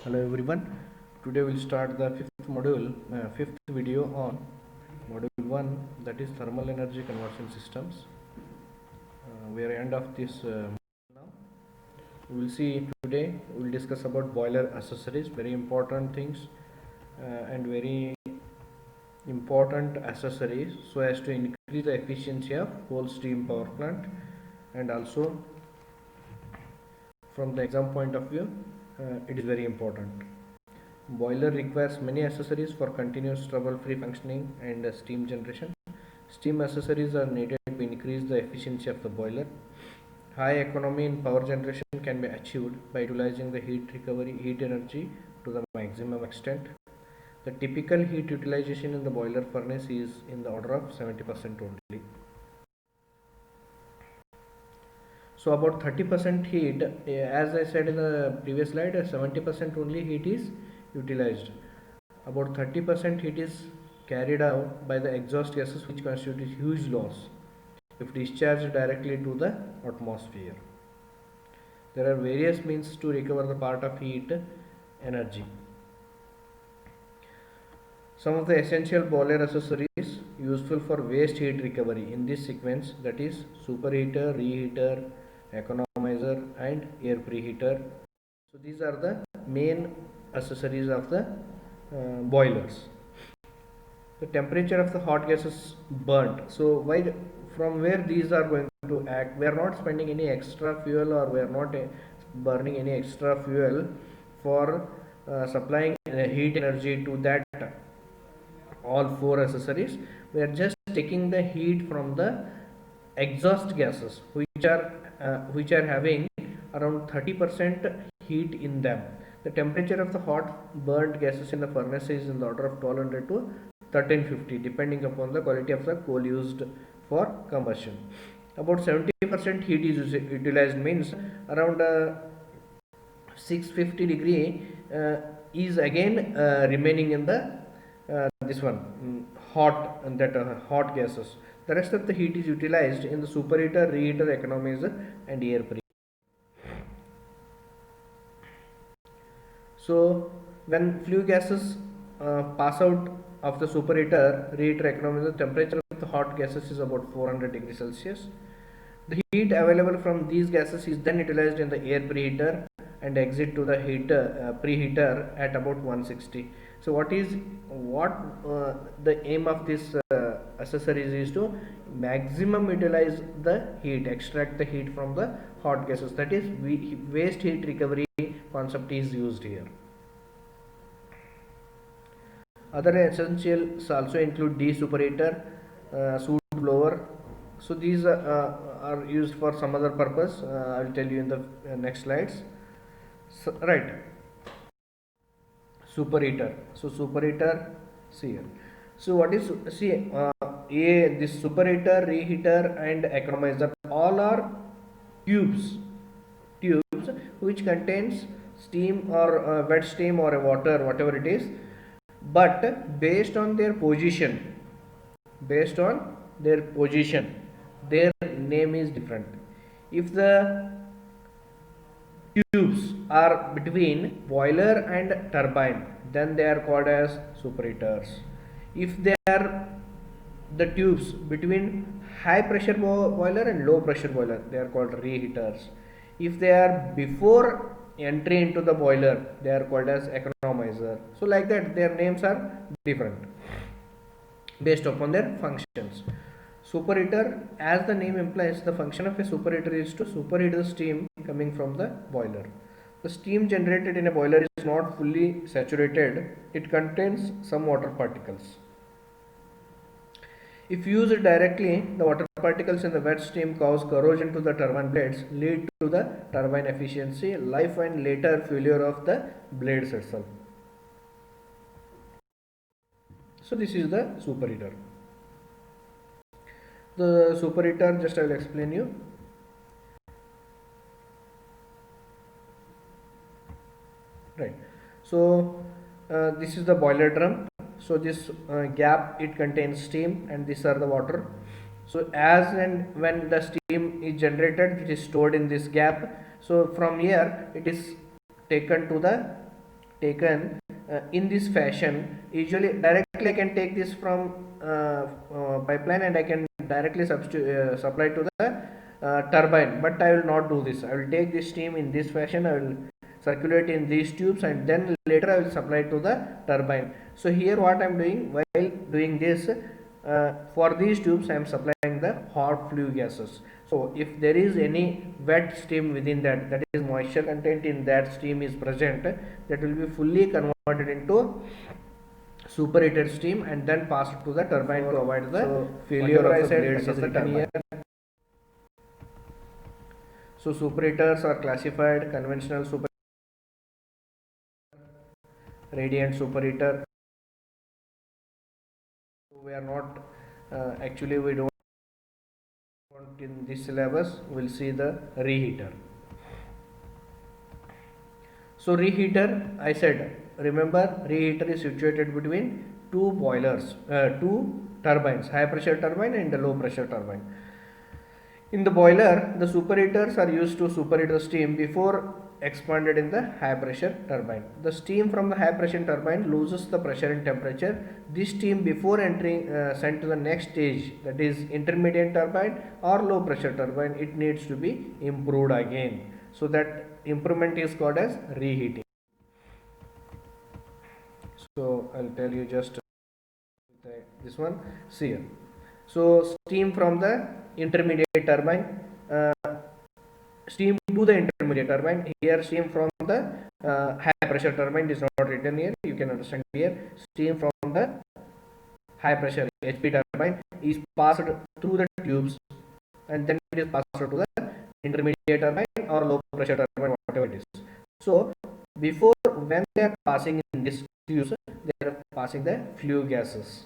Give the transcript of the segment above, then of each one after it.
Hello everyone. Today we'll start the fifth video on module 1, that is thermal energy conversion systems. We are end of this now. We will see today we will discuss about boiler accessories, very important things and very important accessories so as to increase the efficiency of whole steam power plant, and also from the exam point of view it is very important. Boiler requires many accessories for continuous trouble-free functioning and steam generation. Steam accessories are needed to increase the efficiency of the boiler. High economy in power generation can be achieved by utilizing the heat energy to the maximum extent. The typical heat utilization in the boiler furnace is in the order of 70% only. So about 30% heat, as I said in the previous slide, 70% only heat is utilized. About 30% heat is carried out by the exhaust gases, which constitute huge loss if discharged directly to the atmosphere. There are various means to recover the part of heat energy. Some of the essential boiler accessories useful for waste heat recovery in this sequence, that is superheater, reheater, economizer and air preheater. So these are the main accessories of the boilers. The temperature of the hot gases burnt. So why, from where these are going to act? We are not spending any extra fuel, or we are not burning any extra fuel for supplying heat energy to that all four accessories. We are just taking the heat from the exhaust gases, which are having around 30% heat in them. The temperature of the hot burnt gases in the furnace is in the order of 1200 to 1350, depending upon the quality of the coal used for combustion. About 70% heat is utilized, means around 650 degree is again remaining in the this one hot, and that hot gases. The rest of the heat is utilized in the superheater, reheater, economizer and air preheater. So when flue gases pass out of the superheater, reheater, economizer, the temperature of the hot gases is about 400 degrees Celsius. The heat available from these gases is then utilized in the air preheater and exit to the preheater at about 160. So what the aim of this accessories is to maximum utilize the heat, extract the heat from the hot gases, that is waste heat recovery concept is used here. Other essentials also include desuperator, soot blower. So these are used for some other purpose. I will tell you in the next slides. So, right, superheater. So superheater, see here. So what is, see, this superheater, reheater and economizer all are tubes which contains steam or wet steam or a water, whatever it is, but based on their position, their name is different. If the tubes are between boiler and turbine, then they are called as superheaters. If they are the tubes between high pressure boiler and low pressure boiler, they are called reheaters. If they are before entry into the boiler, they are called as economizer. So like that, their names are different based upon their functions. Superheater, as the name implies, the function of a superheater is to superheat the steam coming from the boiler. The steam generated in a boiler is not fully saturated, it contains some water particles. If used directly, the water particles in the wet steam cause corrosion to the turbine blades, lead to the turbine efficiency, life and later failure of the blades itself. So this is the superheater. The superheater, just I will explain you. Right. So this is the boiler drum. So this gap, it contains steam and these are the water. So as and when the steam is generated, it is stored in this gap. So from here it is taken to the taken in this fashion, usually directly I can take this from pipeline and I can directly supply to the turbine, but I will not do this. I will take this steam in this fashion, I will circulate in these tubes, and then later I will supply to the turbine. So here what I am doing, while doing this, for these tubes I am supplying the hot flue gases. So if there is any wet steam within that, that is moisture content in that steam is present, that will be fully converted into superheated steam and then passed to the turbine to avoid the failure of the blades of the turbine. So superheaters are classified: conventional super, radiant superheater. So we are not actually we don't want in this syllabus. We'll see the reheater. So reheater, I said, remember reheater is situated between two boilers, two turbines, high pressure turbine and the low pressure turbine. In the boiler, the superheaters are used to superheat the steam before expanded in the high pressure turbine. The steam from the high pressure turbine loses the pressure and temperature. This steam before entering sent to the next stage, that is intermediate turbine or low pressure turbine, it needs to be improved again. So that improvement is called as reheating. So I'll tell you just this one. See here. So steam from the intermediate turbine, steam to the intermediate turbine. Here steam from the high pressure turbine is not written here. You can understand here. Steam from the high pressure HP turbine is passed through the tubes and then it is passed to the intermediate turbine or low pressure turbine, whatever it is. So before, when they are passing in this tubes, they are passing the flue gases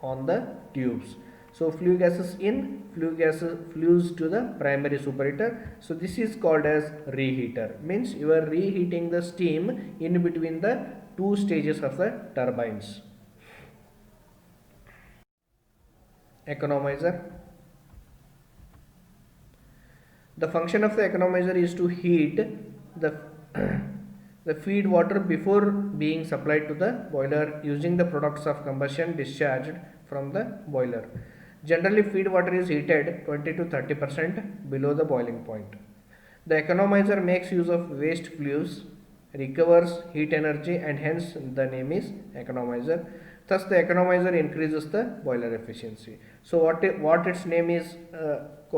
on the tubes. So flue gases in, flue gases flues to the primary superheater. So this is called as reheater. Means you are reheating the steam in between the two stages of the turbines. Economizer. The function of the economizer is to heat the the feed water before being supplied to the boiler using the products of combustion discharged from the boiler. Generally, feed water is heated 20 to 30% below the boiling point. The economizer makes use of waste flues, recovers heat energy, and hence the name is economizer. Thus, the economizer increases the boiler efficiency. So, what its name is,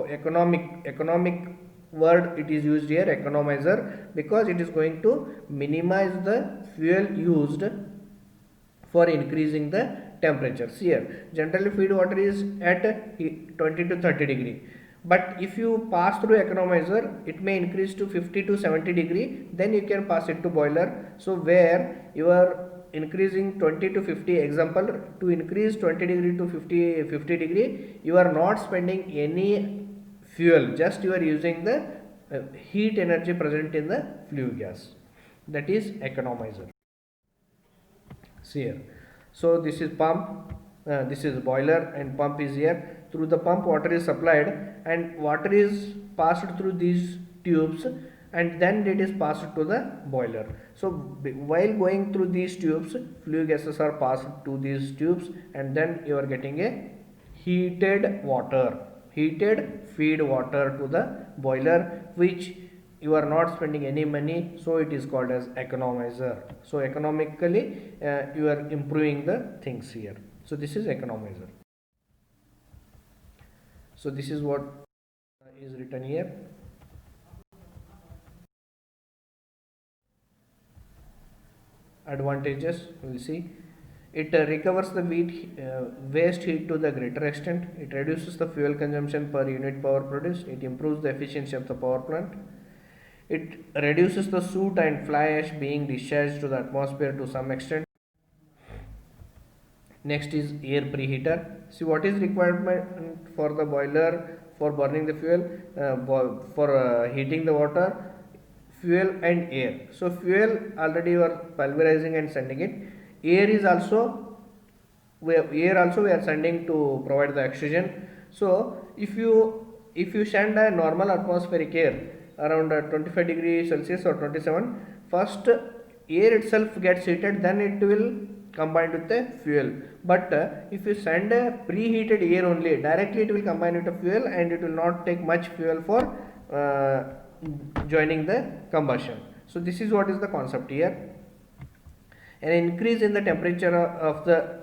economic word it is used here, economizer, because it is going to minimize the fuel used for increasing the temperatures. Here generally feed water is at 20 to 30 degree, but if you pass through economizer it may increase to 50 to 70 degree, then you can pass it to boiler. So where you are increasing 20 to 50, example, to increase 20 degree to 50 degree, you are not spending any fuel, just you are using the heat energy present in the flue gas, that is economizer. See here. So this is pump, this is boiler, and pump is here. Through the pump water is supplied and water is passed through these tubes and then it is passed to the boiler. So while going through these tubes, flue gases are passed to these tubes and then you are getting a heated water, heated feed water to the boiler, which you are not spending any money, so it is called as economizer. So economically you are improving the things here. So this is economizer. So this is what is written here. Advantages, we will see. It recovers the waste heat to the greater extent. It reduces the fuel consumption per unit power produced. It improves the efficiency of the power plant. It reduces the soot and fly ash being discharged to the atmosphere to some extent. Next is air preheater. See what is requirement for the boiler for burning the fuel, for heating the water, fuel and air. So fuel already you are pulverizing and sending it. Air is also we are sending to provide the oxygen. So if you send a normal atmospheric air around 25 degrees Celsius or 27, first air itself gets heated, then it will combine with the fuel. But if you send a preheated air only, directly it will combine with the fuel, and it will not take much fuel for joining the combustion. So this is what is the concept here. An increase in the temperature of the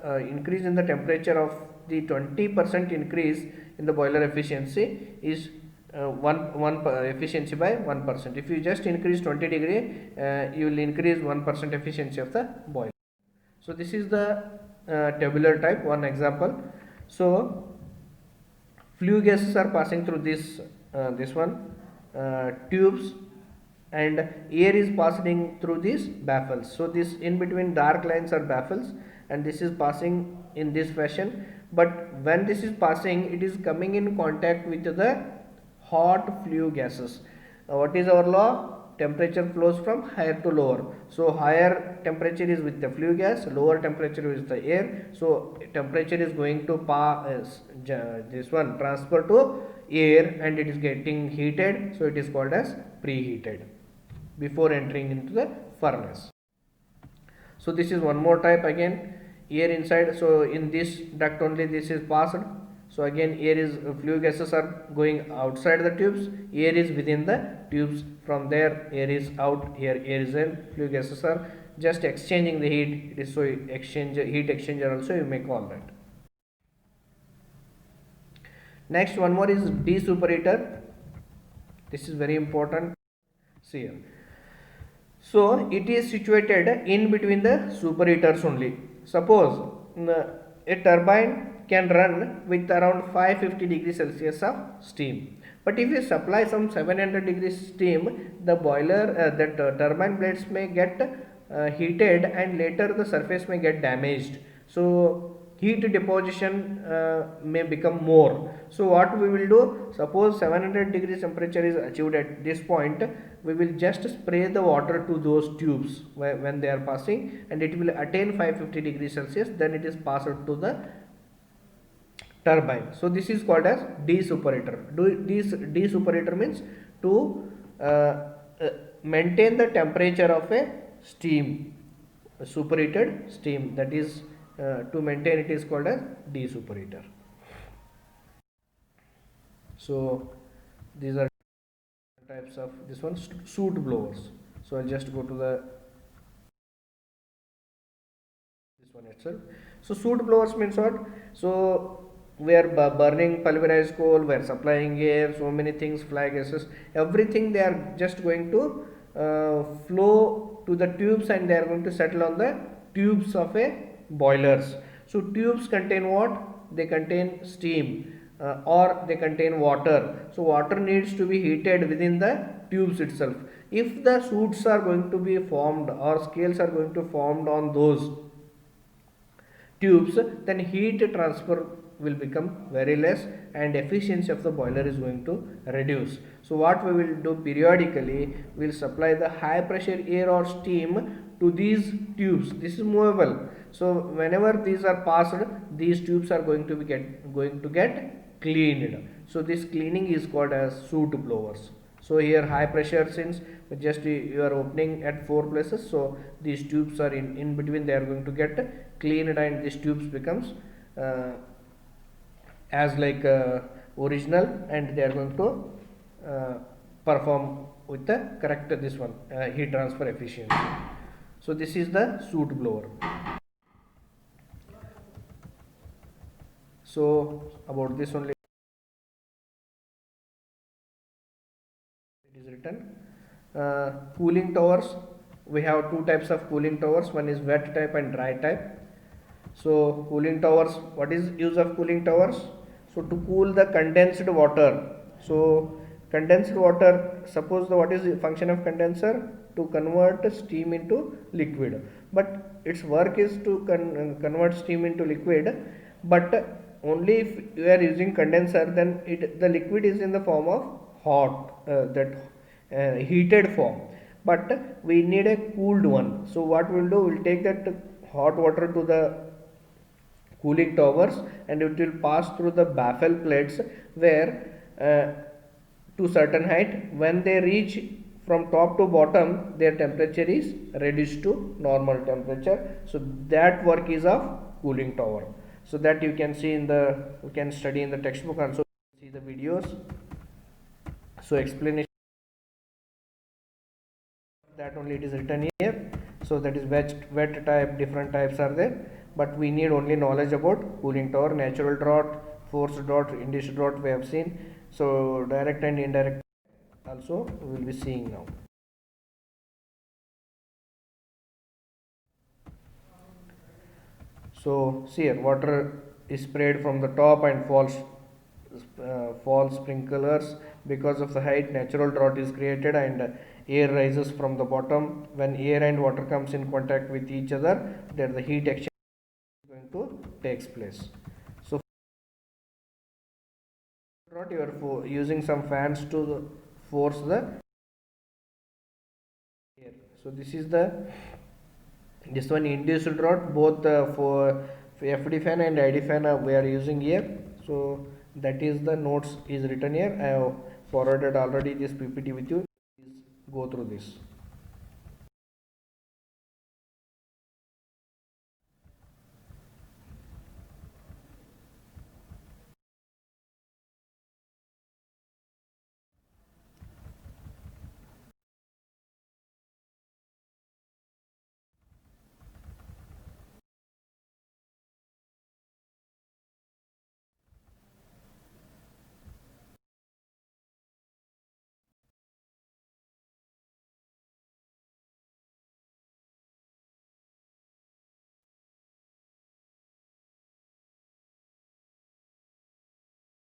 20% increase in the boiler efficiency is one efficiency by 1%. If you just increase 20 degree, you will increase 1% efficiency of the boiler. So this is the tabular type, one example. So flue gases are passing through this tubes, and air is passing through these baffles. So this in between dark lines are baffles, and this is passing in this fashion. But when this is passing, it is coming in contact with the hot flue gases. What is our law? Temperature flows from higher to lower. So higher temperature is with the flue gas, lower temperature is the air. So temperature is going to transfer to air, and it is getting heated. So it is called as preheated before entering into the furnace. So this is one more type, again air inside. So in this duct only this is passed. So again flue gases are going outside the tubes, air is within the tubes. From there air is out, here air is in, flue gases are just exchanging the heat. It is so heat exchanger also you may call that. Next, one more is desuperator. This is very important. See here. So it is situated in between the superheaters only. Suppose a turbine can run with around 550 degrees Celsius of steam. But if you supply some 700 degrees steam, the boiler, turbine blades may get heated, and later the surface may get damaged. So heat deposition may become more. So what we will do, suppose 700 degrees temperature is achieved at this point, we will just spray the water to those tubes when they are passing, and it will attain 550 degrees Celsius. Then it is passed to the turbine. So this is called as desuperator. Desuperator means to maintain the temperature of a steam, superheated steam, that is to maintain it is called as desuperator. So these are types of this one, soot blowers. So I'll just go to this one itself. So soot blowers means what? So we are burning pulverized coal, we are supplying air, so many things, fly gases, everything they are just going to flow to the tubes, and they are going to settle on the tubes of a boilers. So tubes contain what? They contain steam or they contain water. So water needs to be heated within the tubes itself. If the soots are going to be formed or scales are going to formed on those tubes, then heat transfer will become very less, and efficiency of the boiler is going to reduce. So what we will do, periodically we will supply the high pressure air or steam to these tubes. This is movable. So whenever these are passed, these tubes are going to get cleaned. So this cleaning is called as soot blowers. So here high pressure, since just you are opening at 4 places, so these tubes are in between, they are going to get cleaned, and these tubes becomes as like original, and they are going to perform with the correct heat transfer efficiency. So this is the soot blower. So about this only it is written. Cooling towers, we have two types of cooling towers, one is wet type and dry type. So cooling towers, what is use of cooling towers? So to cool the condensed water. So condensed water, suppose what is the function of condenser? To convert steam into liquid. But its work is to convert steam into liquid, but only if you are using condenser, then the liquid is in the form of hot, heated form, but we need a cooled one. So what we'll do, we'll take that hot water to the cooling towers, and it will pass through the baffle plates, where to certain height, when they reach from top to bottom their temperature is reduced to normal temperature. So that work is of cooling tower. So that you can see in the, you can study in the textbook also, see the videos. So explanation that only it is written here. So that is wet type, different types are there, but we need only knowledge about cooling tower. Natural draught, forced draught, induced draught we have seen. So direct and indirect also we will be seeing now. So see here, water is sprayed from the top and falls sprinklers. Because of the height, natural drought is created and air rises from the bottom. When air and water comes in contact with each other, there the heat exchange is going to takes place. So drought, you are using some fans to force the air. So this one induced drought, both for FD fan and ID fan we are using here. So that is the notes is written here. I have forwarded already this PPT with you. Please go through this.